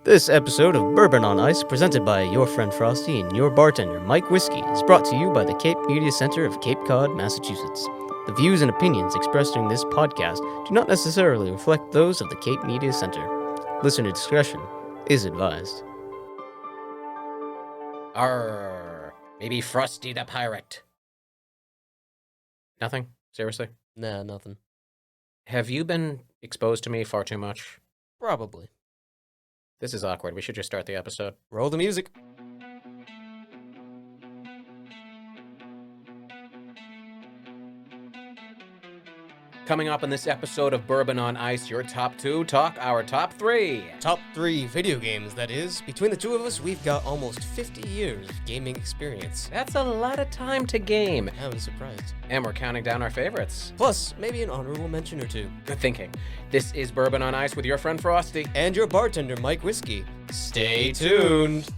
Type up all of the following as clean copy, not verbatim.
This episode of Bourbon on Ice, presented by your friend Frosty and your bartender Mike Whiskey, is brought to you by the Cape Media Center of Cape Cod, Massachusetts. The views and opinions expressed during this podcast do not necessarily reflect those of the Cape Media Center. Listener discretion is advised. Arr, maybe Frosty the Pirate. Nothing? Seriously? Nah, nothing. Have you been exposed to me far too much? Probably. This is awkward. We should just start the episode. Roll the music. Coming up in this episode of Bourbon on Ice, your top two talk our top three. Top 3 video games, that is. Between the two of us, we've got almost 50 years of gaming experience. That's a lot of time to game. I was surprised. And we're counting down our favorites. Plus, maybe an honorable mention or two. Good thinking. This is Bourbon on Ice with your friend Frosty. And your bartender, Mike Whiskey. Stay tuned.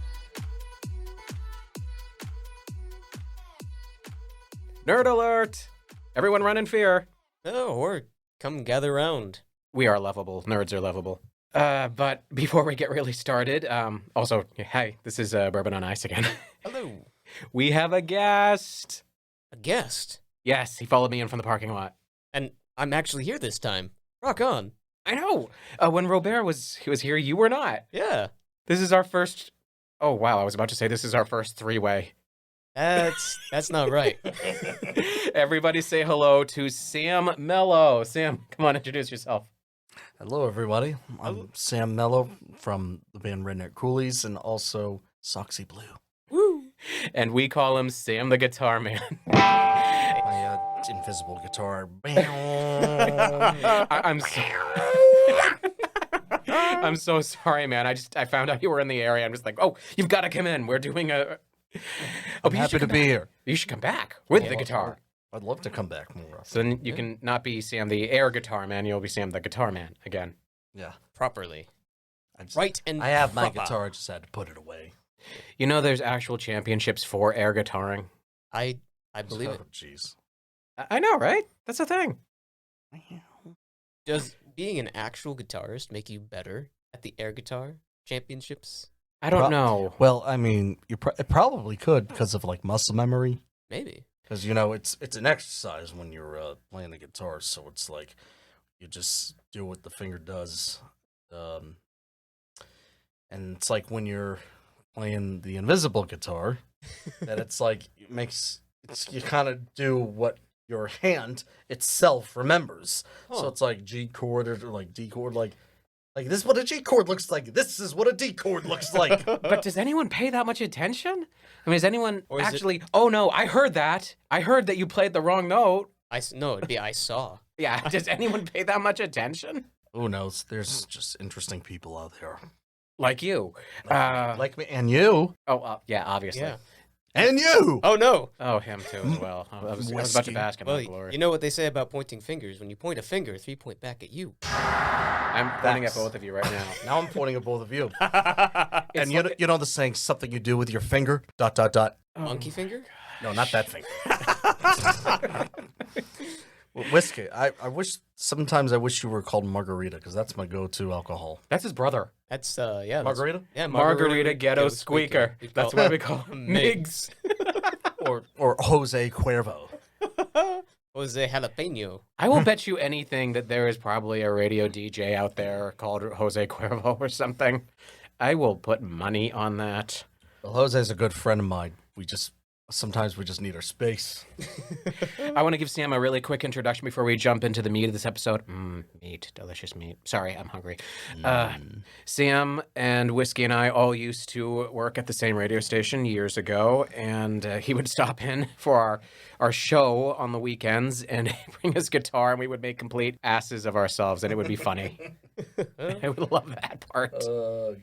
Nerd alert! Everyone run in fear. Oh, or come gather round. We are lovable. Nerds are lovable. But before we get really started, also, hi, this is Bourbon on Ice again. Hello. We have a guest. A guest. Yes, he followed me in from the parking lot. And I'm actually here this time. Rock on. I know. When Robert was here, you were not. Yeah. This is our first. Oh wow, I was about to say this is our first three-way. That's not right. Everybody say hello to Sam Mello. Sam, come on, introduce yourself. Hello, everybody. I'm Sam Mello from the band Rednecked Coolies and also Soxy Blue. Woo. And we call him Sam the Guitar Man. My invisible guitar. I'm so sorry, man. I found out you were in the area. I'm just like, oh, you've got to come in. We're doing a. I'm happy to be here. You should come back with the guitar. I'd love to come back more often. So then you can not be Sam the air guitar man. You'll be Sam the guitar man again. Yeah. Properly. I have my guitar. I just had to put it away. You know, there's actual championships for air guitaring. I believe it. Oh, jeez. I know, right? That's a thing. Does being an actual guitarist make you better at the air guitar championships? I don't know. Well, I mean, it probably could because of like muscle memory. Maybe. Because you know it's an exercise when you're playing the guitar, so it's like you just do what the finger does, and it's like when you're playing the invisible guitar, that it's like you kind of do what your hand itself remembers. So it's like G chord or like D chord, like this is what a G chord looks like. This is what a D chord looks like. But does anyone pay that much attention? I mean, is anyone Or is actually? Oh no, I heard that. I heard that you played the wrong note. No, it'd be I saw. Yeah. Does anyone pay that much attention? Who knows? There's just interesting people out there. Like you. Like me and you. Oh, yeah, obviously. Yeah. And you! Oh no. Oh, him too as well. I was about to bask in Well, my glory. you know what they say about pointing fingers? When you point a finger, 3 point back at you. I'm pointing at Facts. both of you right now. Now I'm pointing at both of you. It's And you know the saying, something you do with your finger, ... Monkey finger? No, not that finger. Well, whiskey. I wish, sometimes I wish you were called Margarita, because that's my go-to alcohol. That's his brother. That's yeah. Margarita? Yeah, Margarita Ghetto Squeaker. We That's call why we call him Migs. Or Jose Cuervo. Jose Jalapeno. I will bet you anything that there is probably a radio DJ out there called Jose Cuervo or something. I will put money on that. Well, Jose's a good friend of mine. Sometimes we just need our space. I want to give Sam a really quick introduction before we jump into the meat of this episode. Meat. Delicious meat. Sorry, I'm hungry. Sam and Whiskey and I all used to work at the same radio station years ago, and he would stop in for our show on the weekends and bring his guitar, and we would make complete asses of ourselves, and it would be funny. I would love that part.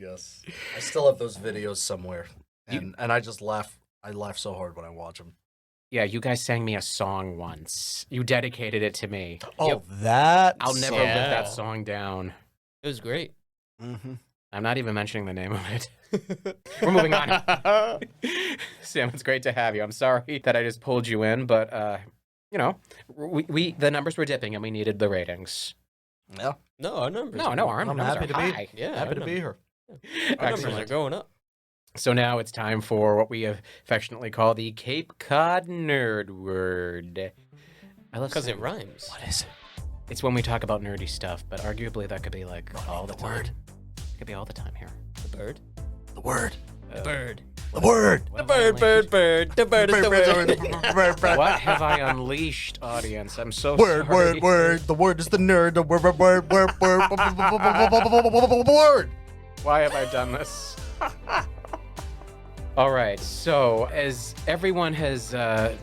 Yes. I still have those videos somewhere, and I just laugh. I laugh so hard when I watch them. Yeah, you guys sang me a song once. You dedicated it to me. Oh, that I'll never song. live that song down. It was great. Mm-hmm. I'm not even mentioning the name of it. We're moving on. Sam, it's great to have you. I'm sorry that I just pulled you in, but you know, we the numbers were dipping and we needed the ratings. Yeah. No, our numbers. No, our I'm numbers happy are to be. high. Yeah, Happy to be here. Our numbers are Excellent. going up. So now it's time for what we affectionately call the Cape Cod Nerd Word. I love Because it saying- rhymes. What is it? It's when we talk about nerdy stuff, but arguably that could be like all the time. word. It could be all the time here. The bird. The word. The bird. The word. The bird, bird, bird. The bird is the word. What have I unleashed, audience? I'm so Word, sorry. word. The word is the nerd. The word. Word. Why have I done this? All right, so as everyone has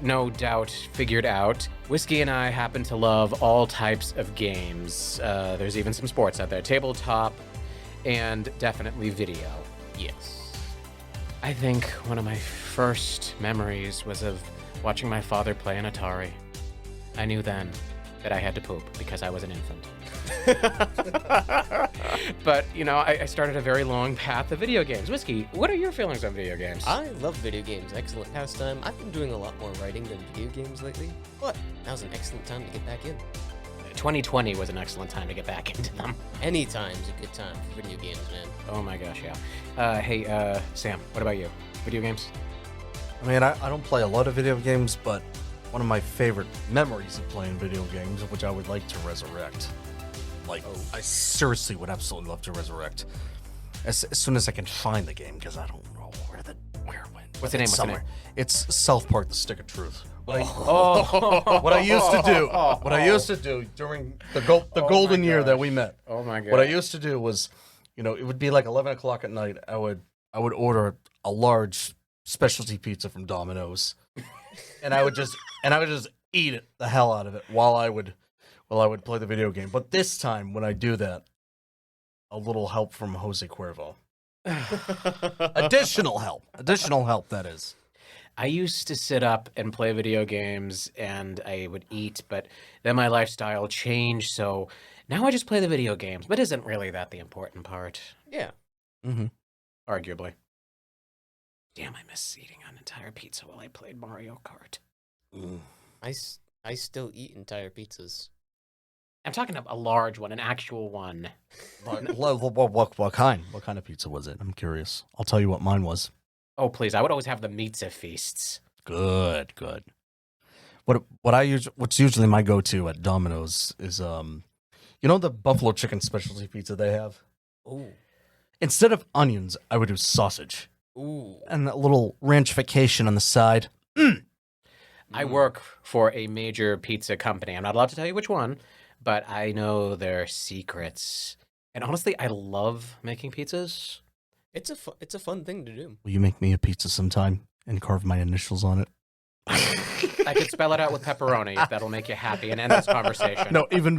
no doubt figured out, Whiskey and I happen to love all types of games. There's even some sports out there, tabletop, and definitely video. Yes. I think one of my first memories was of watching my father play an Atari. I knew then that I had to poop because I was an infant. But, you know, I started a very long path of video games. Whiskey, what are your feelings on video games? I love video games. Excellent pastime. I've been doing a lot more writing than video games lately, but now's an excellent time to get back in. 2020 was an excellent time to get back into them. Anytime's a good time for video games, man. Oh my gosh, yeah. Hey, Sam, what about you? Video games? I mean, I don't play a lot of video games, but one of my favorite memories of playing video games, which I would like to resurrect. Like, I seriously would absolutely love to resurrect as soon as I can find the game, because I don't know where it went. What's the name? It's What's the name? It's South Park: The Stick of Truth. What Oh, I used to do during the golden year that we met. Oh my god. What I used to do was, you know, it would be like 11 o'clock at night. I would order a large specialty pizza from Domino's, and I would just eat it the hell out of it while I would play the video game. But this time, when I do that, a little help from Jose Cuervo. Additional help, that is. I used to sit up and play video games and I would eat, but then my lifestyle changed, so now I just play the video games, but isn't really that the important part, Yeah. Mm-hmm. arguably. Damn, I miss eating an entire pizza while I played Mario Kart. I still eat entire pizzas. I'm talking about a large one, an actual one. What kind? What kind of pizza was it? I'm curious. I'll tell you what mine was. Oh, please, I would always have the pizza feasts. Good. What's usually my go-to at Domino's is you know the buffalo chicken specialty pizza they have? Ooh. Instead of onions, I would do sausage Ooh. and that little ranchification on the side. I work for a major pizza company. I'm not allowed to tell you which one, but I know their secrets. And honestly, I love making pizzas. It's a fun thing to do. Will you make me a pizza sometime and carve my initials on it? I could spell it out with pepperoni if that'll make you happy and end this conversation. No, even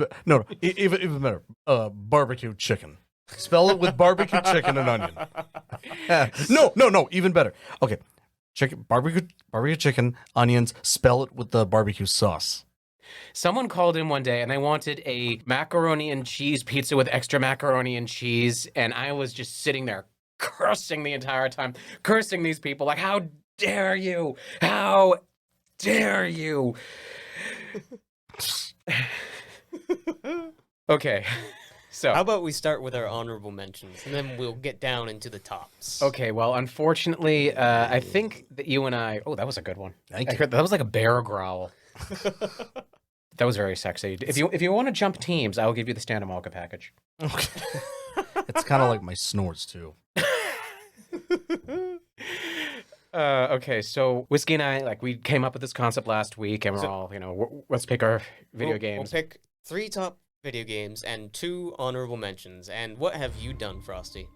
better. Barbecue chicken. Spell it with barbecue chicken and onion. No, even better. Okay, barbecue chicken, onions. Spell it with the barbecue sauce. Someone called in one day and they wanted a macaroni and cheese pizza with extra macaroni and cheese, and I was just sitting there cursing the entire time, cursing these people like, how dare you? How dare you? Okay, so. How about we start with our honorable mentions, and then we'll get down into the tops. Okay, well, unfortunately, I think that you and I... Oh, that was a good one. Thank I you. heard, that was like a bear growl. That was very sexy. If you want to jump teams, I'll give you the Stand Malka package. Okay. It's kind of like my snores too. Okay, so Whiskey and I, we came up with this concept last week, and we're all, let's pick our video games. We'll pick 3 top video games and 2 honorable mentions. And what have you done, Frosty?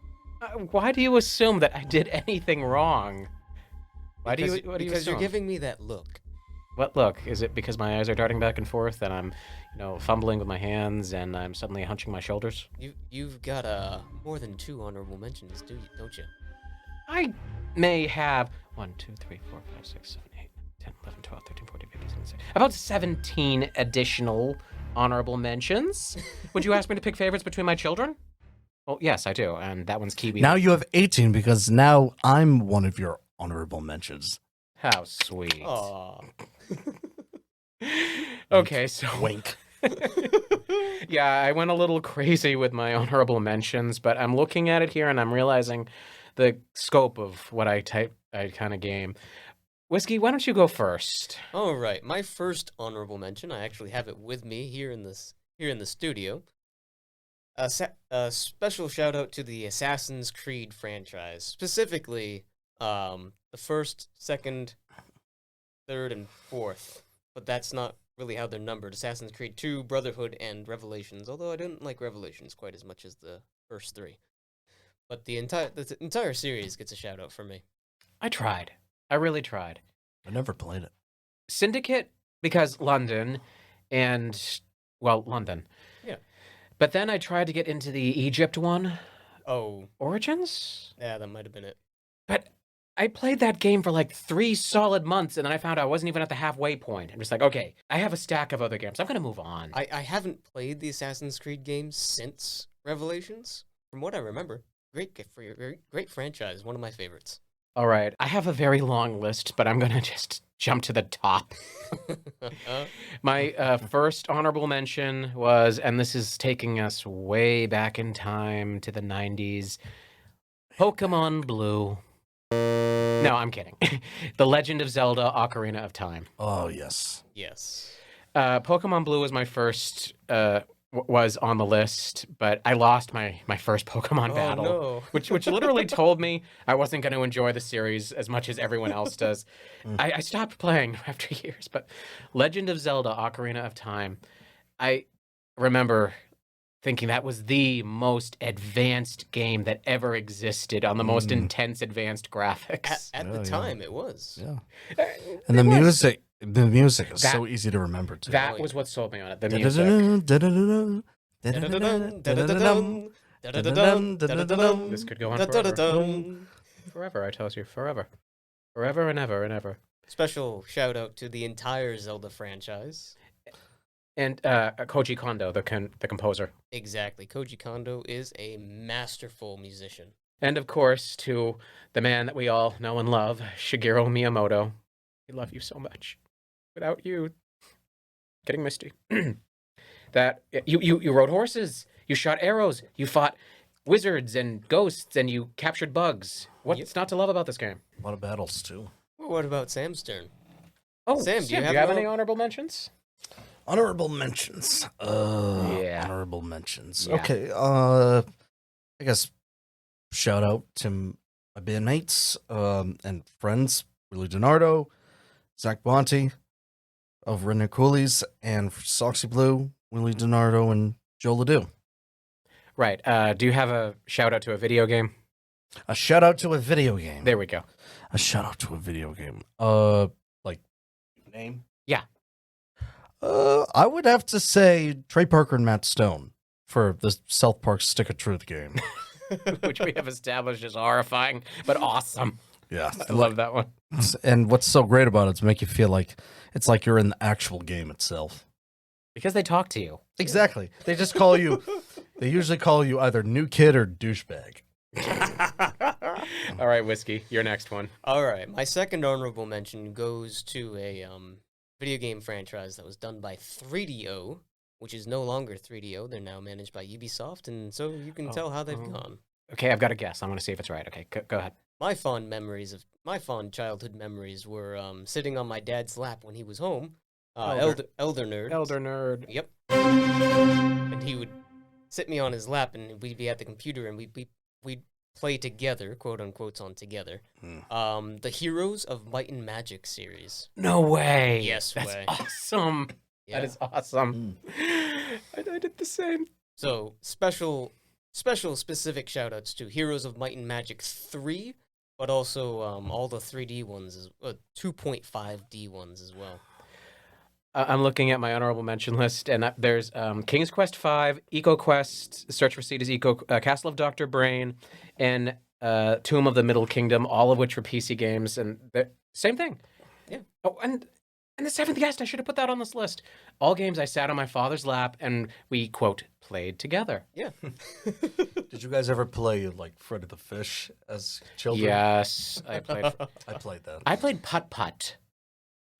Why do you assume that I did anything wrong? What do you Because assume? you're giving me that look. What look? Is it because my eyes are darting back and forth and I'm, fumbling with my hands and I'm suddenly hunching my shoulders? You've got more than 2 honorable mentions, don't you? I may have 1, 2, 3, 4, 5, 6, 7, 8, 10, 11, 12, 13, 14, 15, 16, 17, about 17 additional honorable mentions. Would you ask me to pick favorites between my children? Well, yes, I do, and that one's Kiwi. Now you have 18 because now I'm one of your honorable mentions. How sweet. Aw. Okay, so Wink. Yeah, I went a little crazy with my honorable mentions, but I'm looking at it here and I'm realizing the scope of what I kind of game. Whiskey, why don't you go first? All right, my first honorable mention. I actually have it with me here in the studio. A special shout out to the Assassin's Creed franchise, specifically the first, second, third, and fourth. But that's not really how they're numbered. Assassin's Creed 2, Brotherhood, and Revelations. Although I didn't like Revelations quite as much as the first three. But the entire series gets a shout out from me. I tried. I really tried. I never played it. Syndicate, because London, and, well, London. Yeah. But then I tried to get into the Egypt one. Oh, Origins? yeah, that might have been it. But I played that game for like 3 solid months, and then I found I wasn't even at the halfway point. I'm just like, okay, I have a stack of other games. I'm going to move on. I haven't played the Assassin's Creed games since Revelations. From what I remember, great franchise, one of my favorites. All right, I have a very long list, but I'm going to just jump to the top. My first honorable mention was, and this is taking us way back in time to the 90s, Pokemon Blue. No, I'm kidding. The Legend of Zelda: Ocarina of Time. Oh, yes. Yes. Pokemon Blue was my first, was on the list, but I lost my first Pokemon battle, no. which literally told me I wasn't going to enjoy the series as much as everyone else does. I stopped playing after years, but Legend of Zelda: Ocarina of Time, I remember thinking that was the most advanced game that ever existed on the most intense advanced graphics. At the time, it was. Yeah. Uh, And the it was. music is That- so easy to remember, too. That was what sold me on it. The music. This could go on forever. Forever, I tell you, forever. Forever and ever and ever. Special shout out to the entire Zelda franchise. And Koji Kondo, the composer. Exactly. Koji Kondo is a masterful musician. And of course, to the man that we all know and love, Shigeru Miyamoto. We love you so much. Without you, getting misty. That you rode horses, you shot arrows, you fought wizards and ghosts, and you captured bugs. What's not to love about this game? A lot of battles, too. Well, what about Sam's turn? Oh, Sam, do you have any honorable mentions? Honorable mentions. Yeah. Honorable mentions. Yeah. Okay. I guess shout out to my bandmates and friends, Willie DiNardo, Zach Bonte of Rednecked Coolies, and for Soxy Blue, Willie DiNardo, and Joe Ledoux. Right. Do you have a shout out to a video game? A shout out to a video game. There we go. A shout out to a video game. Like name? Yeah. I would have to say Trey Parker and Matt Stone for the South Park Stick of Truth game. Which we have established as horrifying, but awesome. Yeah. I love that one. And what's so great about it is make you feel like it's like you're in the actual game itself. Because they talk to you. Exactly. They just call you, they usually call you either new kid or douchebag. All right, Whiskey, your next one. All right, my second honorable mention goes to a video game franchise that was done by 3DO, which is no longer 3DO. They're now managed by Ubisoft, and so you can tell how they've gone. Okay, I've got a guess. I want to see if it's right. Okay, go ahead. My fond childhood memories were sitting on my dad's lap when he was home. Elder Nerd. Elder Nerd. Yep. And he would sit me on his lap, and we'd be at the computer, and we'd play together, quote unquote, on together. The Heroes of Might and Magic series. No way. Yes That's way. awesome. Yeah. That is awesome. I did the same. So special specific shout outs to Heroes of Might and Magic 3, but also all the 3D ones, 2.5D ones as well. I'm looking at my honorable mention list, and there's King's Quest V, Eco Quest, Search for Cetus Eco, Castle of Dr. Brain, and Tomb of the Middle Kingdom, all of which were PC games, and same thing. Yeah. Oh, and the seventh guest, I should have put that on this list. All games I sat on my father's lap, and we, quote, played together. Yeah. Did you guys ever play like Freddy the Fish as children? Yes, I played. I played that. I played Putt Putt.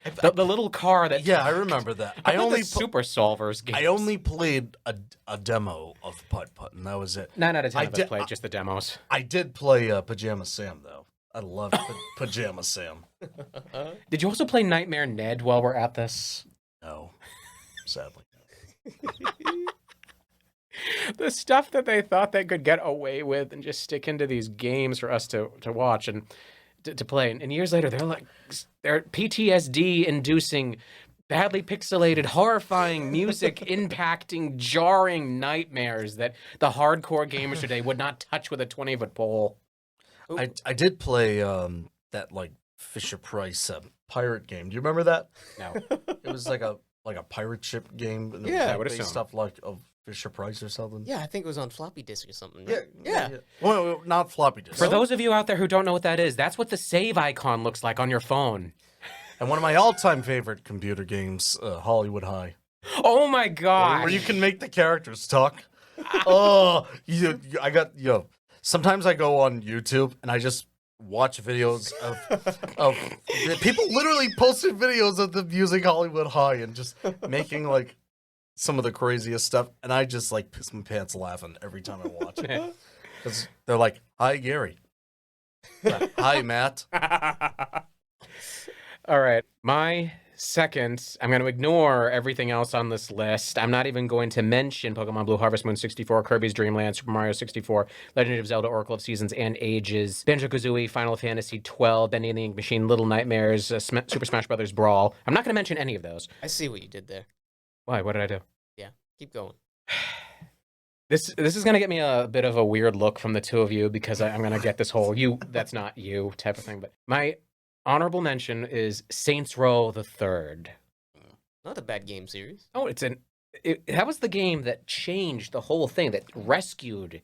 The little car that Yeah, I remember that. I only Super Solvers games. I only played a demo of Putt Putt, and that was it. 9 out of 10 of us played just the demos. I did play Pajama Sam though. I love Pajama Sam. Did you also play Nightmare Ned while we're at this? No, sadly. The stuff that they thought they could get away with and just stick into these games for us to watch and to play. And years later, they're PTSD-inducing, badly pixelated, horrifying music impacting, jarring nightmares that the hardcore gamers today would not touch with a 20-foot pole. I did play that like Fisher-Price pirate game. Do you remember that? No. It was like a pirate ship game. And Yeah, it I was would based assume. off like of Fisher-Price or something. Yeah, I think it was on floppy disk or something. Yeah, Right? Yeah. Well, not floppy disk. For those of you out there who don't know what that is, that's what the save icon looks like on your phone. And one of my all-time favorite computer games, Hollywood High, Oh my god! where you can make the characters talk. Oh, sometimes I go on YouTube and I just watch videos of people literally posting videos of them using Hollywood High and just making like some of the craziest stuff, and I just like piss my pants laughing every time I watch it because they're like, "Hi, Gary." "Hi, Matt." All right. My second, I'm going to ignore everything else on this list. I'm not even going to mention Pokemon Blue, Harvest Moon 64, Kirby's Dream Land, Super Mario 64, Legend of Zelda, Oracle of Seasons and Ages, Banjo-Kazooie, Final Fantasy 12, Bendy and the Ink Machine, Little Nightmares, Super Smash Bros. Brawl. I'm not going to mention any of those. I see what you did there. Why? What did I do? Yeah, keep going. This is going to get me a bit of a weird look from the two of you because I'm going to get this whole that's not you type of thing. But my honorable mention is Saints Row the Third. Not a bad game series. Oh, that was the game that changed the whole thing, that rescued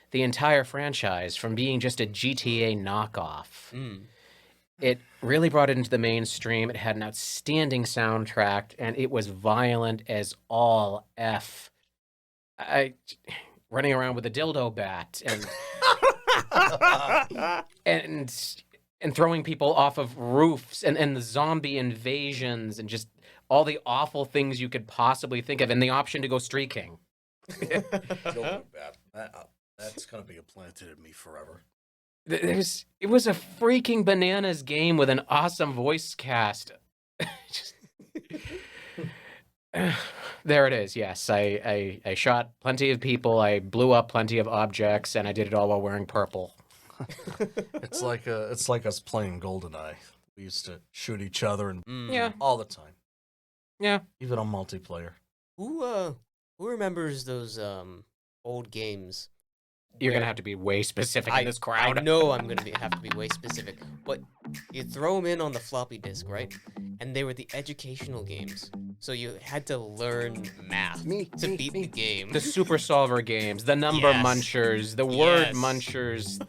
the entire franchise from being just a GTA knockoff. It really brought it into the mainstream. It had an outstanding soundtrack, and it was violent as all F. Running around with a dildo bat and throwing people off of roofs and the zombie invasions and just all the awful things you could possibly think of, and the option to go streaking. That's gonna be implanted in me forever. It was a freaking bananas game with an awesome voice cast. There it is. Yes, I shot plenty of people. I blew up plenty of objects, and I did it all while wearing purple. It's like us playing GoldenEye. We used to shoot each other and Yeah. all the time, Yeah. even on multiplayer. Who remembers those old games? You're where- gonna have to be way specific in this crowd. I know I'm gonna have to be way specific, but you throw them in on the floppy disk, right? And they were the educational games, so you had to learn math to beat the game. The Super Solver games, the number Yes. munchers, the word Yes. munchers,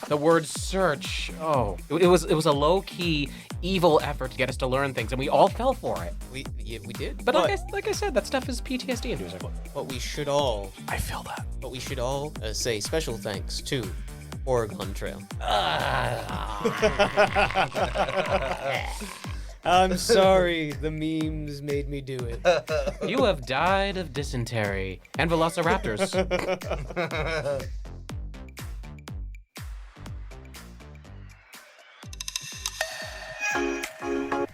the word search. Oh, it was a low key evil effort to get us to learn things, and we all fell for it. We did, But like I said, that stuff is PTSD inducing. but we should all I feel that. say special thanks to Oregon Trail. I'm sorry, the memes made me do it. You have died of dysentery and velociraptors.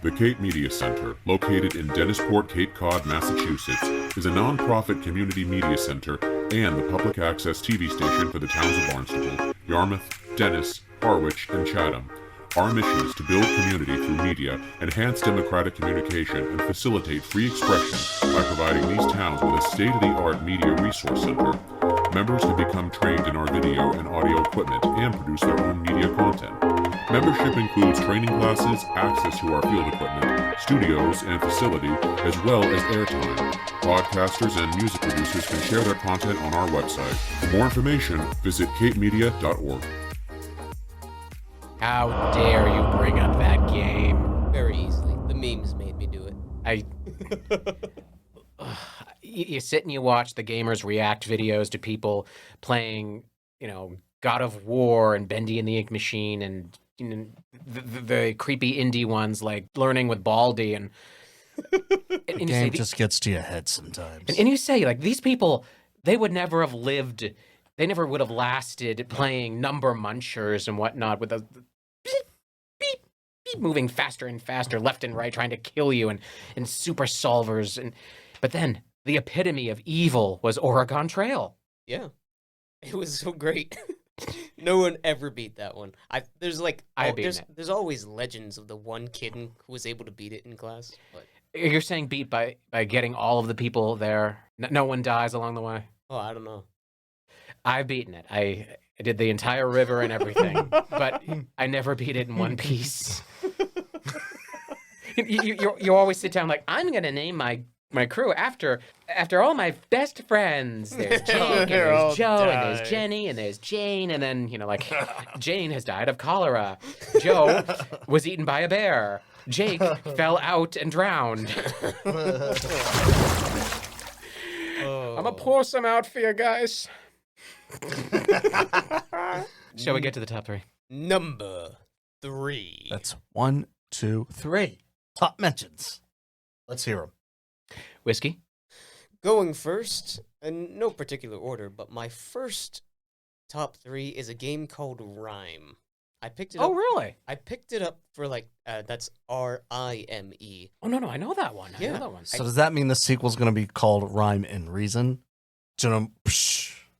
The Cape Media Center, located in Dennisport, Cape Cod, Massachusetts, is a non-profit community media center and the public access TV station for the towns of Barnstable, Yarmouth, Dennis, Harwich, and Chatham. Our mission is to build community through media, enhance democratic communication, and facilitate free expression by providing these towns with a state-of-the-art media resource center. Members can become trained in our video and audio equipment and produce their own media content. Membership includes training classes, access to our field equipment, studios and facility, as well as airtime. Podcasters and music producers can share their content on our website. For more information, visit capemedia.org. How dare you bring up that game? Very easily. The memes made me do it. You sit and you watch the gamers react videos to people playing, God of War and Bendy and the Ink Machine and you know, the creepy indie ones like Learning with Baldy and The you game say, just gets to your head sometimes. and you say like these people, they would never have lived, they never would have lasted playing number munchers and whatnot with the beep, beep, beep, moving faster and faster, left and right, trying to kill you, and super solvers, but then the epitome of evil was Oregon Trail. Yeah. It was so great. No one ever beat that one. There's there's always legends of the one kid who was able to beat it in class. But You're saying beat by getting all of the people there. No one dies along the way. oh, I don't know. I've beaten it. I did the entire river and everything, but I never beat it in one piece. You always sit down like, I'm gonna name my crew after all my best friends. There's Jake, and there's Joe, and there's Jenny, and there's Jane, and then, like, Jane has died of cholera. Joe was eaten by a bear. Jake fell out and drowned. I'm gonna pour some out for you guys. Shall we get to the top 3? Number 3. That's 1, 2, 3. Top mentions. Let's hear them. Whiskey? Going first, in no particular order, but my first top 3 is a game called Rhyme. I picked it up. Oh, really? I picked it up for that's RIME. Oh, no, I know that one. I Yeah. know that one. So does that mean the sequel's going to be called Rhyme and Reason?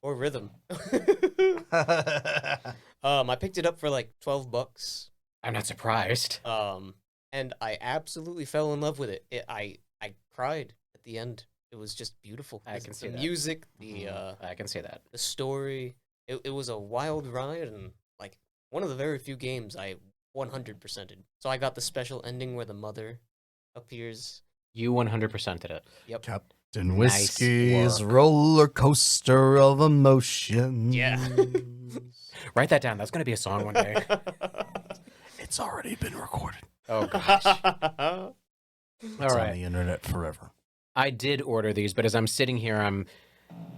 Or Rhythm. I picked it up for like $12. I'm not surprised. And I absolutely fell in love with it. I cried at the end. It was just beautiful. I can see the that. music, I can see that. the story. It was a wild ride, and like one of the very few games I 100%ed. So I got the special ending where the mother appears. You 100%ed it. Yep. Captain Nice Whiskey's work. roller coaster of emotion. Yeah. Write that down. That's going to be a song one day. It's already been recorded. Oh, gosh. All It's on right. the internet forever. I did order these, but as I'm sitting here, I'm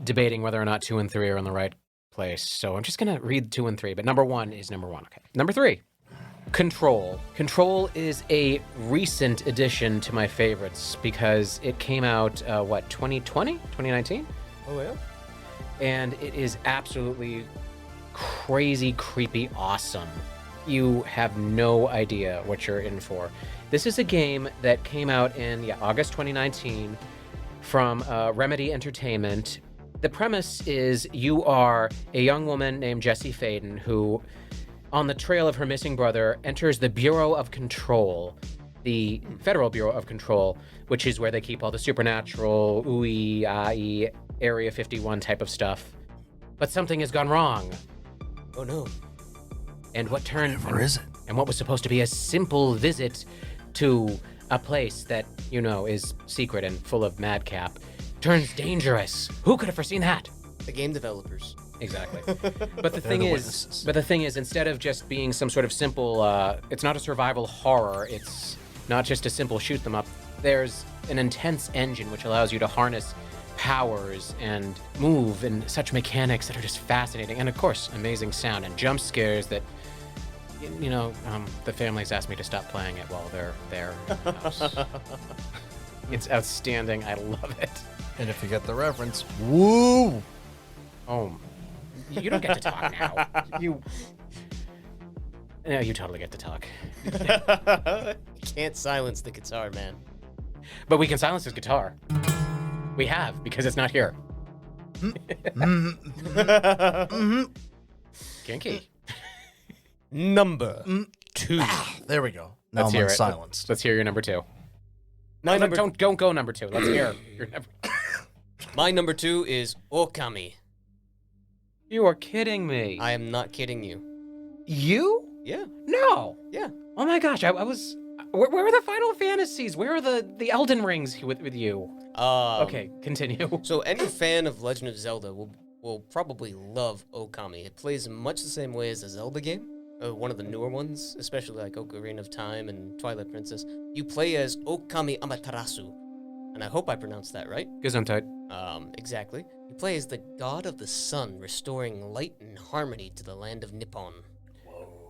debating whether or not 2 and 3 are in the right place. So I'm just going to read 2 and 3, but number 1 is number 1. Okay. Number 3, Control. Control is a recent addition to my favorites because it came out, 2020? 2019? Oh, yeah? And it is absolutely crazy, creepy, awesome. You have no idea what you're in for. This is a game that came out in August 2019 from Remedy Entertainment. The premise is you are a young woman named Jessie Faden who, on the trail of her missing brother, enters the Bureau of Control, the Federal Bureau of Control, which is where they keep all the supernatural, ooey, ah-ee, Area 51 type of stuff. But something has gone wrong. Oh, no. And what turned... Where is it? And what was supposed to be a simple visit to a place that, is secret and full of madcap turns dangerous. Who could have foreseen that? The game developers. Exactly. But the thing the is, witnesses. instead of just being some sort of simple, it's not a survival horror. It's not just a simple shoot them up. There's an intense engine which allows you to harness powers and move and such mechanics that are just fascinating. And of course, amazing sound and jump scares that, the family's asked me to stop playing it while they're there. It's outstanding. I love it. And if you get the reference, woo! Oh, you don't get to talk now. No, you totally get to talk. You can't silence the guitar, man. But we can silence his guitar. We have, because it's not here. Kinky. Number 2. There we go. Now Let's I'm hear it. silenced. Let's hear your number 2. My No, number don't go number 2. Let's hear your number. My number 2 is Okami. You are kidding me. I am not kidding you. You? Yeah. No. Yeah. Oh my gosh, I was... Where are the Final Fantasies? Where are the Elden Rings with you? Okay, continue. So any fan of Legend of Zelda will probably love Okami. It plays much the same way as a Zelda game. One of the newer ones, especially like Ocarina of Time and Twilight Princess. You play as Okami Amaterasu. And I hope I pronounced that right. Gesundheit. Exactly. You play as the god of the sun, restoring light and harmony to the land of Nippon.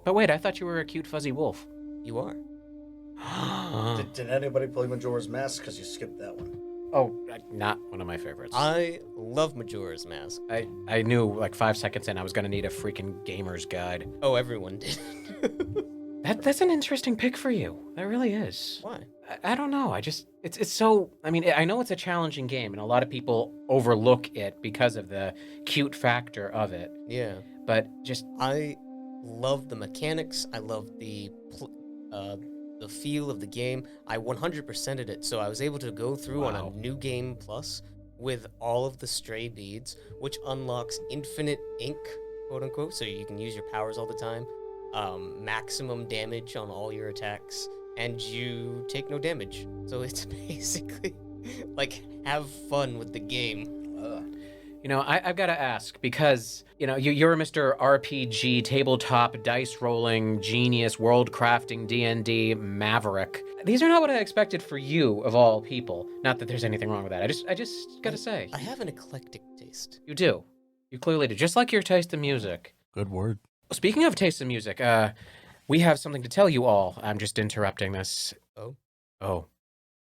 But wait, I thought you were a cute fuzzy wolf. You are. Did anybody play Majora's Mask? Because you skipped that one. Oh, not one of my favorites. I love Majora's Mask. I knew like 5 seconds in I was gonna need a freaking gamer's guide. Oh, everyone did. That's an interesting pick for you. That really is. Why? I don't know. It's so. I mean, I know it's a challenging game, and a lot of people overlook it because of the cute factor of it. Yeah. But just I love the mechanics. I love the feel of the game. I 100%ed it, so I was able to go through on Wow. a new game plus with all of the stray beads, which unlocks infinite ink, quote unquote, so you can use your powers all the time. Maximum damage on all your attacks, and you take no damage. So it's basically like have fun with the game. you know, I've got to ask because you know you're a Mr. RPG tabletop dice rolling genius, world crafting D&D maverick. These are not what I expected for you of all people. Not that there's anything wrong with that. I just gotta say, I have an eclectic taste. you do. You clearly do. Just like your taste in music. Good word. Speaking of taste in music, we have something to tell you all. I'm just interrupting this. Oh? Oh,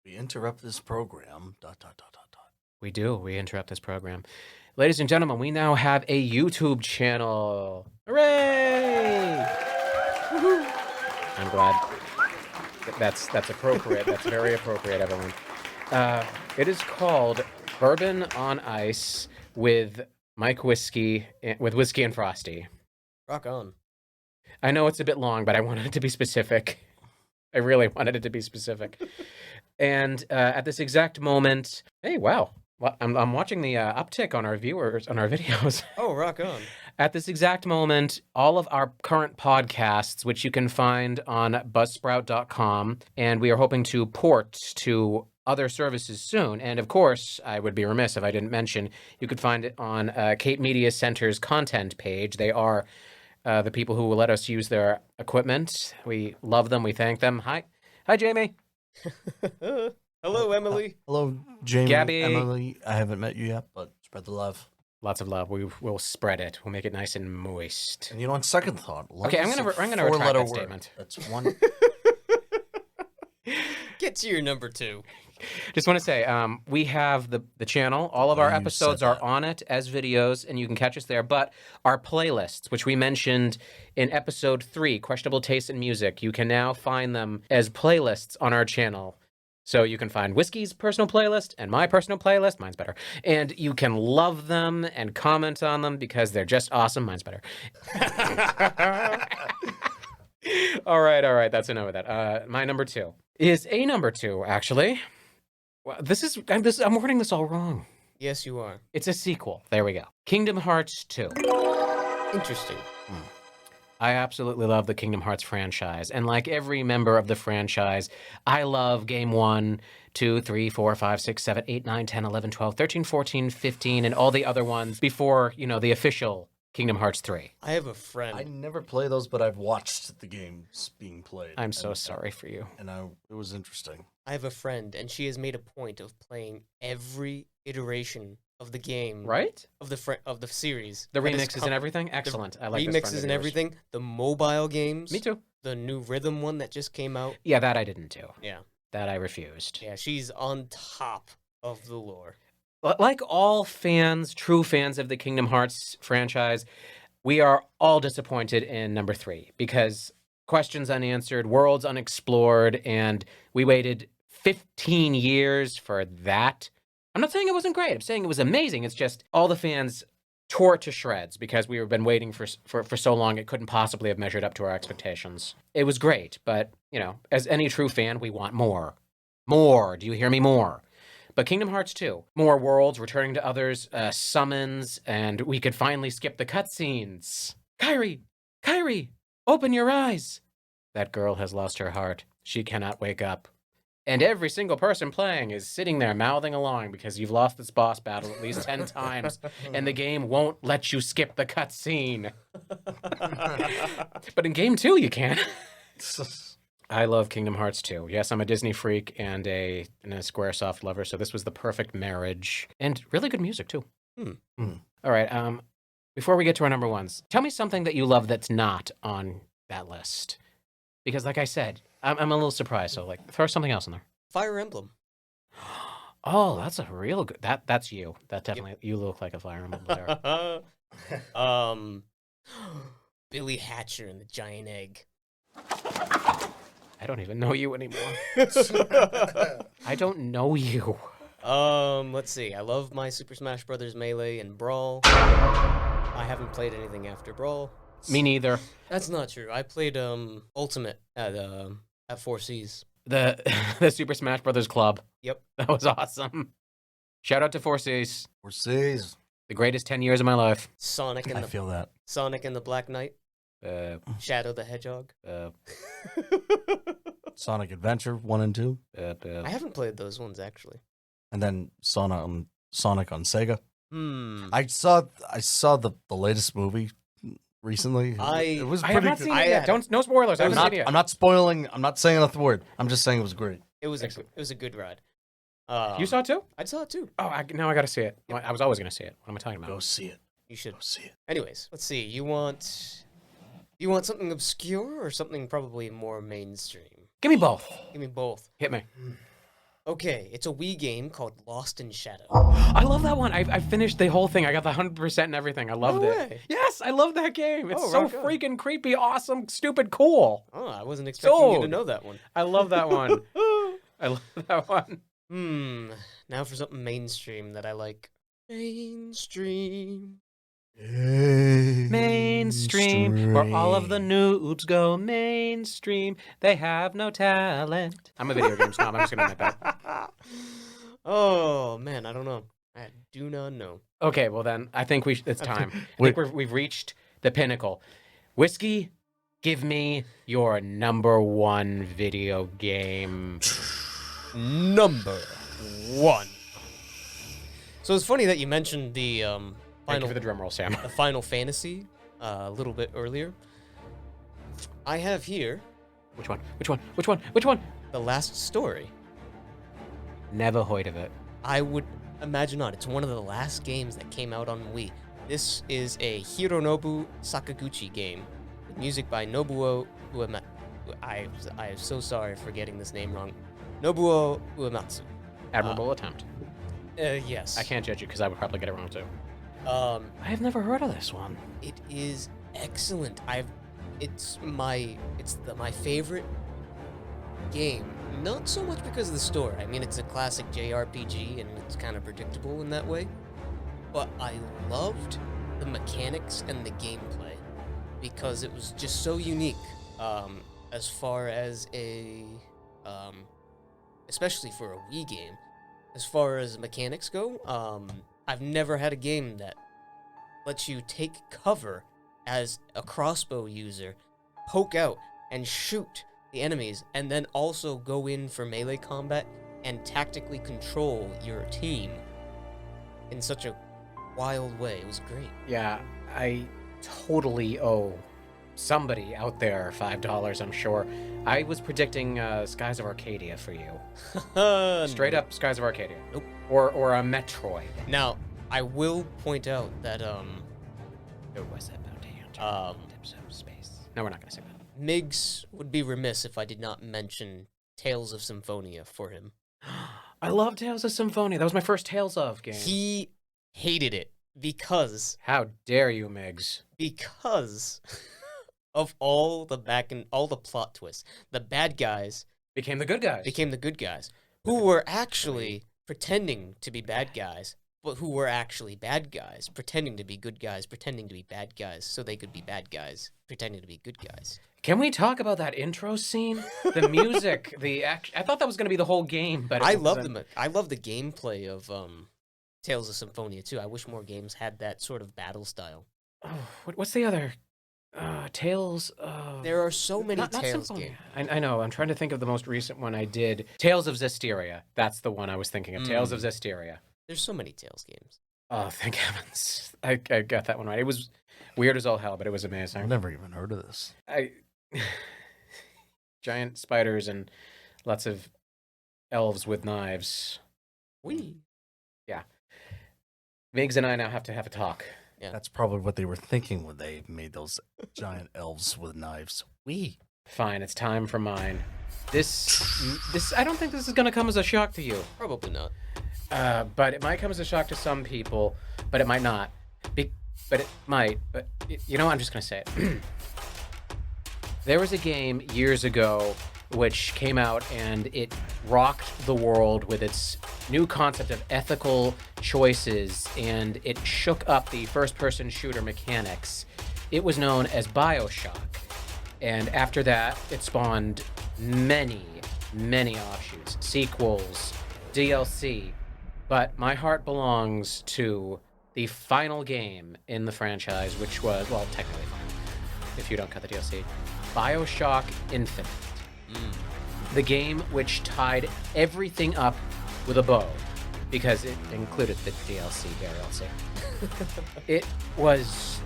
We interrupt this program. ... we do. We interrupt this program. Ladies and gentlemen, we now have a YouTube channel. Hooray! Woohoo! I'm glad. That's appropriate. That's very appropriate, everyone. It is called Bourbon on Ice with Mike Whiskey, with Whiskey and Frosty. Rock on. I know it's a bit long, but I wanted it to be specific. I really wanted it to be specific. And at this exact moment, hey, wow. Well, I'm watching the uptick on our viewers, on our videos. Oh, rock on. At this exact moment, all of our current podcasts, which you can find on buzzsprout.com, and we are hoping to port to other services soon. And of course, I would be remiss if I didn't mention, you could find it on Cape Media Center's content page. They are the people who will let us use their equipment. We love them. We thank them. Hi, Jamie. Hello, Emily. Hello, Jamie, Gabby. Emily. I haven't met you yet, but spread the love. Lots of love. We will spread it. We'll make it nice and moist. And you know, on second thought, Okay, I'm gonna retract that statement. That's one. Get to your number 2. Just want to say, we have the channel. All of our You episodes said are that. on it as videos, and you can catch us there. But our playlists, which we mentioned in episode 3, Questionable Taste in Music, you can now find them as playlists on our channel. So you can find Whiskey's personal playlist and my personal playlist. Mine's better. And you can love them and comment on them because they're just awesome. Mine's better. All right. That's enough of that. My number 2 is a number 2, actually. Well, I'm wording this all wrong. Yes, you are. It's a sequel. There we go. Kingdom Hearts 2. Interesting. I absolutely love the Kingdom Hearts franchise. And like every member of the franchise, I love game 1, 2, 3, 4, 5, 6, 7, 8, 9, 10, 11, 12, 13, 14, 15, and all the other ones before, the official Kingdom Hearts 3. I have a friend. I never play those, but I've watched the games being played. I'm so sorry for you. And it was interesting. I have a friend, and she has made a point of playing every iteration of the game, Right? of the series, The that has remixes come- and everything? Excellent. I like this friend remixes of and yours. everything. The mobile games. Me too. The new rhythm one that just came out. Yeah, that I didn't do. Yeah, That I refused. yeah. She's on top of the lore. Like all fans, true fans of the Kingdom Hearts franchise, we are all disappointed in number 3 because questions unanswered, worlds unexplored, and we waited 15 years for that. I'm not saying it wasn't great. I'm saying it was amazing. It's just all the fans tore it to shreds because we have been waiting for so long. It couldn't possibly have measured up to our expectations. It was great, but, as any true fan, we want more. More. Do you hear me? More. But Kingdom Hearts 2, more worlds, returning to others, summons, and we could finally skip the cutscenes. Kairi, open your eyes. That girl has lost her heart. She cannot wake up. And every single person playing is sitting there mouthing along because you've lost this boss battle at least 10 times, and the game won't let you skip the cutscene. But in game 2, you can. I love Kingdom Hearts 2. Yes, I'm a Disney freak and a Squaresoft lover, so this was the perfect marriage. And really good music, too. All right, before we get to our number 1s, tell me something that you love that's not on that list because, like I said, I'm a little surprised. So, like, throw something else in there. Fire Emblem. Oh, that's a real good. That's you. That definitely you look like a Fire Emblem player. Billy Hatcher and the Giant Egg. I don't even know you anymore. I don't know you. Let's see. I love my Super Smash Brothers Melee and Brawl. I haven't played anything after Brawl. Me neither. That's not true. I played Ultimate at Four Seas. The Super Smash Brothers Club. Yep. That was awesome. Shout out to 4Cs. 4Cs. The greatest 10 years of my life. Sonic and I feel that. Sonic and the Black Knight. Shadow the Hedgehog. Sonic Adventure 1 and 2. I haven't played those ones actually. And then Sonic on Sega. I I saw the latest movie recently. It was I pretty have not good. seen it yet. No spoilers. I haven't seen it yet. I'm not spoiling. I'm not saying a word. I'm just saying it was great. It was a good ride. You saw it too? I saw it too. Oh, now I got to see it. I was always going to see it. What am I talking about? Go see it. You should Go see it. Anyways, let's see. You want something obscure or something probably more mainstream? Give me both. Give me both. Hit me. Okay, it's a Wii game called Lost in Shadow. I love that one. I finished the whole thing. I got the 100% and everything. I loved No it. way. Yes, I love that game. It's Oh, so rock on. freaking creepy, awesome, stupid, cool. Oh, I wasn't expecting you to Sold. know that one. I love that one. I love that one. Now for something mainstream that I like. Mainstream. Mainstream, where all of the noobs go mainstream. They have no talent. I'm a video game snob. I'm just gonna admit that. Oh man, I don't know. I do not know. Okay, well then, I think it's time. I Wait. think we've reached the pinnacle. Whiskey, give me your number one video game. Number one. So it's funny that you mentioned the Thank you for the drum roll, Sam. the Final Fantasy a little bit earlier. I have here Which one? Which one? Which one? Which one? The Last Story. Never heard of it. I would imagine not. It's one of the last games that came out on Wii. This is a Hironobu Sakaguchi game with music by Nobuo Uematsu. I am so sorry for getting this name wrong. Nobuo Uematsu. Admirable attempt. Yes. I can't judge you because I would probably get it wrong too. I have never heard of this one. It is excellent. It's my favorite game. Not so much because of the story. I mean, it's a classic JRPG and it's kind of predictable in that way. But I loved the mechanics and the gameplay because it was just so unique. As far as especially for a Wii game, as far as mechanics go, I've never had a game that lets you take cover as a crossbow user, poke out and shoot the enemies, and then also go in for melee combat and tactically control your team in such a wild way. It was great. Yeah, I totally owe somebody out there $5, I'm sure. I was predicting Skies of Arcadia for you. Straight up Skies of Arcadia. Nope. Or a Metroid. Now, I will point out that It was that bounty hunter. Tips of space. No, we're not gonna say that. Miggs would be remiss if I did not mention Tales of Symphonia for him. I love Tales of Symphonia. That was my first Tales of game. He hated it because How dare you, Miggs? of all the plot twists. The bad guys Became the good guys. became the good guys, who were actually pretending to be bad guys, but who were actually bad guys, pretending to be good guys, pretending to be bad guys, so they could be bad guys, pretending to be good guys. Can we talk about that intro scene? The music, the action. I thought that was going to be the whole game, but I love the gameplay of Tales of Symphonia too. I wish more games had that sort of battle style. Oh, what's the other? Tales of... There are so many Not Tales Symphonia. games. I know. I'm trying to think of the most recent one I did. Tales of Zestiria. That's the one I was thinking of. Tales of Zestiria. There's so many Tales games. Oh, thank heavens. I got that one right. It was weird as all hell, but it was amazing. I've never even heard of this. Giant spiders and lots of elves with knives. Yeah. Miggs and I now have to have a talk. Yeah. That's probably what they were thinking when they made those giant elves with knives. Fine, it's time for mine. This I don't think this is gonna come as a shock to you. Probably not. But it might come as a shock to some people, but it might not. But it might. But you know what? I'm just gonna say it. There was a game years ago which came out and it rocked the world with its new concept of ethical choices, and it shook up the first-person shooter mechanics. It was known as BioShock. And after that, it spawned many, many offshoots, sequels, DLC. But my heart belongs to the final game in the franchise, which was, well, technically final, if you don't cut the DLC, BioShock Infinite. The game which tied everything up with a bow, because it included the DLC, DLC. It was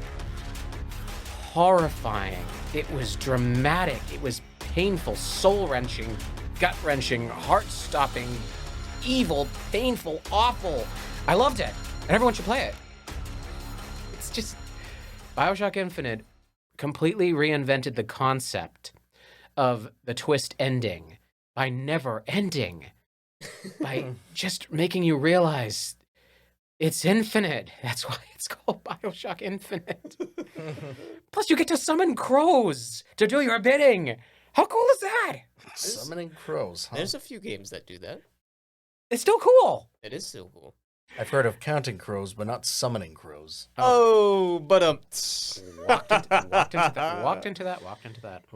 horrifying. It was dramatic. It was painful, soul-wrenching, gut-wrenching, heart-stopping, evil, painful, awful. I loved it, and everyone should play it. It's just... BioShock Infinite completely reinvented the concept of the twist ending by never ending, by just making you realize it's infinite. That's why it's called BioShock Infinite. Plus, you get to summon crows to do your bidding. How cool is that? Summoning crows, huh? There's a few games that do that. It's still cool. It is still cool. I've heard of counting crows, but not summoning crows. Oh, but Walked into that.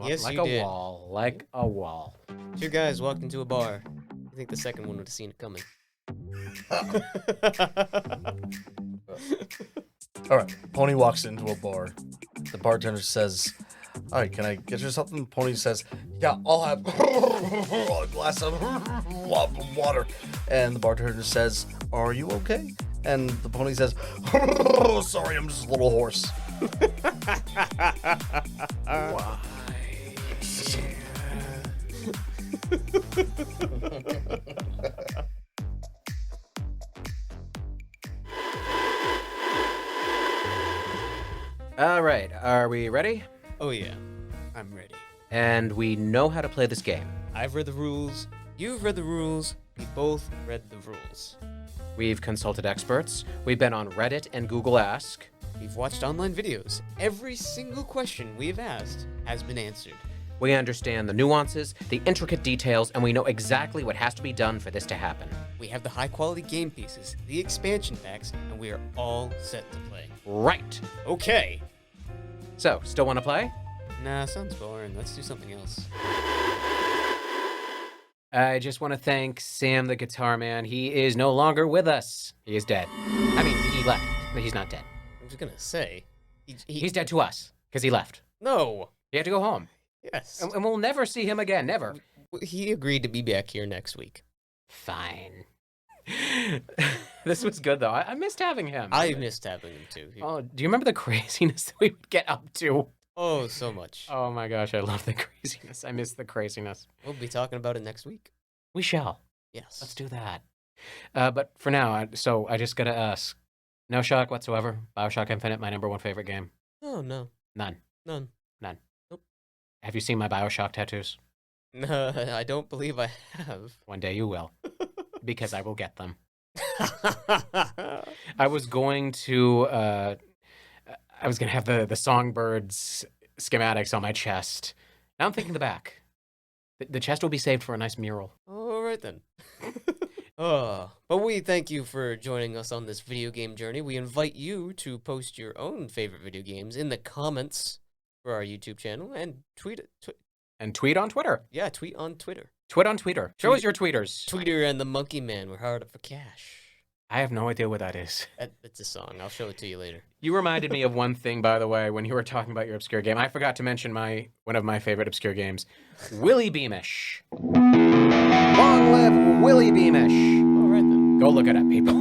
Yes, like you a did. wall, like a wall. Two guys walked into a bar. I think the second one would have seen it coming. All right, Pony walks into a bar. The bartender says, "All right, can I get you something?" Pony says, "Yeah, I'll have a glass of water." And the bartender says, "Are you okay?" And the pony says, "Sorry, I'm just a little hoarse." Why? All right, are we ready? Oh yeah, I'm ready. And we know how to play this game. I've read the rules. You've read the rules. We both read the rules. We've consulted experts. We've been on Reddit and Google Ask. We've watched online videos. Every single question we've asked has been answered. We understand the nuances, the intricate details, and we know exactly what has to be done for this to happen. We have the high-quality game pieces, the expansion packs, and we are all set to play. Right. Okay. So, still want to play? Nah, sounds boring. Let's do something else. I just want to thank Sam the Guitar Man. He is no longer with us. He is dead. I mean, he left, but he's not dead. I was gonna say. He's dead to us, because he left. No. He had to go home. Yes. And we'll never see him again, never. He agreed to be back here next week. Fine. This was good, though. I missed having him. I missed having him too. Oh, do you remember the craziness that we would get up to? Oh, so much. Oh my gosh, I love the craziness. I miss the craziness. We'll be talking about it next week. We shall. Yes. Let's do that. But for now, I just gotta ask. No shock whatsoever. BioShock Infinite, my #1 favorite game. Oh, no. None. None. Have you seen my BioShock tattoos? No, I don't believe I have. One day you will. Because I will get them. I was going to have the Songbirds schematics on my chest. Now I'm thinking the back. The chest will be saved for a nice mural. All right, then. But we thank you for joining us on this video game journey. We invite you to post your own favorite video games in the comments for our YouTube channel and tweet on Twitter. Yeah, tweet on Twitter. Tweet on Twitter. Show us your tweeters. Tweeter and the Monkey Man were hard up for cash. I have no idea what that is. It's a song. I'll show it to you later. You reminded me of one thing, by the way, when you were talking about your obscure game. I forgot to mention one of my favorite obscure games, Willy Beamish. Long live Willy Beamish. All right, then. Go look it up, people.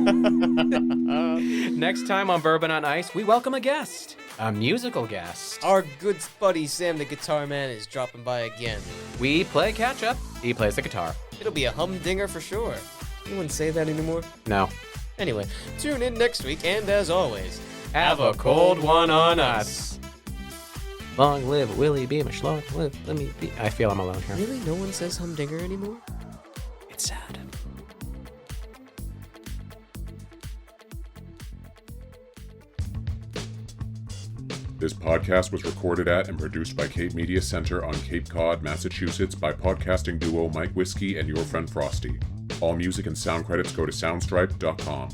Next time on Bourbon on Ice, we welcome a guest. A musical guest. Our good buddy Sam the Guitar Man is dropping by again. We play catch-up. He plays the guitar. It'll be a humdinger for sure. Anyone say that anymore? No. Anyway, tune in next week, and as always, Have a cold one on us. Long live Willie Beamish. Long live. Let me be. I feel I'm alone here. Really? No one says humdinger anymore? It's sad. This podcast was recorded at and produced by Cape Media Center on Cape Cod, Massachusetts by podcasting duo Mike Whiskey and your friend Frosty. All music and sound credits go to soundstripe.com.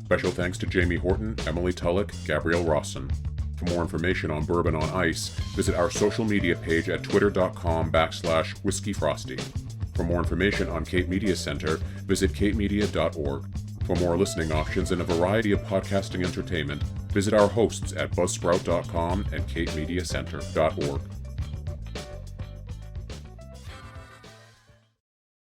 Special thanks to Jamie Horton, Emily Tulloch, Gabrielle Rawson. For more information on Bourbon on Ice, visit our social media page at twitter.com/whiskeyfrosty. For more information on Cape Media Center, visit capemedia.org. For more listening options and a variety of podcasting entertainment, visit our hosts at buzzsprout.com and capemediacenter.org.